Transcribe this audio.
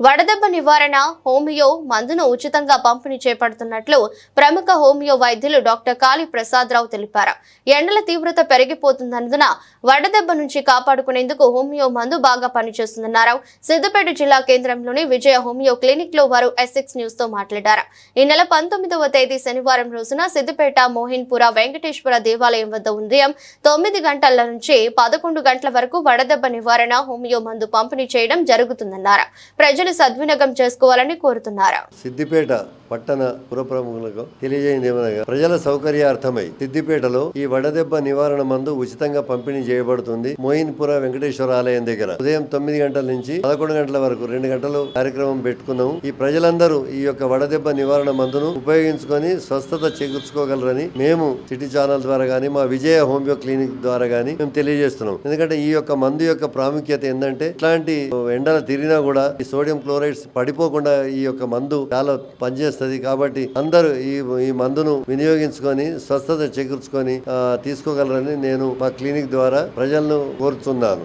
వడదెబ్బ నివారణ హోమియో మందును ఉచితంగా పంపిణీ చేపడుతున్నట్లు ప్రముఖ హోమియో వైద్యులు డాక్టర్ కాళీ ప్రసాదరావు తెలిపారు. ఎండల తీవ్రత పెరిగిపోతున్నందున వడదెబ్బ నుంచి కాపాడుకునేందుకు హోమియో మందు బాగా పనిచేస్తుందన్నారు. సిద్దిపేట జిల్లా కేంద్రంలోని విజయ హోమియో క్లినిక్ లో వారు ఎస్ఎక్స్ న్యూస్ తో మాట్లాడారు. ఈ నెల 19వ తేదీ శనివారం రోజున సిద్దిపేట మోహిన్పుర వెంకటేశ్వర దేవాలయం వద్ద ఉదయం 9 గంటల నుంచి 11 గంటల వరకు వడదెబ్బ నివారణ హోమియో మందు పంపిణీ చేయడం జరుగుతుందన్నారు. ప్రజలు సద్వినియోగం చేసుకోవాలని కోరుతున్నారు. సిద్దిపేట పట్టణ పురప్రముఖులకు తెలియజేయదేమనగా ప్రజల సౌకర్యార్థమై సిద్దిపేటలో ఈ వడదెబ్బ నివారణ మందు ఉచితంగా పంపిణీ చేయబడుతుంది. మోయిన్పుర వెంకటేశ్వర ఆలయం దగ్గర ఉదయం 9 గంటల నుంచి 11 గంటల వరకు 2 గంటలు కార్యక్రమం పెట్టుకున్నాము. ఈ ప్రజలందరూ ఈ యొక్క వడదెబ్బ నివారణ మందును ఉపయోగించుకొని స్వస్థత చేకూర్చుకోగలరని మేము సిటీ ఛానల్ ద్వారా గానీ మా విజయ హోమియో క్లినిక్ ద్వారా గానీ మేము తెలియజేస్తున్నాం. ఎందుకంటే ఈ యొక్క మందు యొక్క ప్రాముఖ్యత ఏంటంటే ఇట్లాంటి ఎండలు తిరిగినా కూడా ఈ సోడియం క్లోరైడ్స్ పడిపోకుండా ఈ యొక్క మందు చాలా పనిచేస్తుంది. కాబట్టి అందరూ ఈ మందును వినియోగించుకొని స్వస్థత చేకూర్చుకొని తీసుకోగలరని నేను మా క్లినిక్ ద్వారా ప్రజలను కోరుతున్నాను.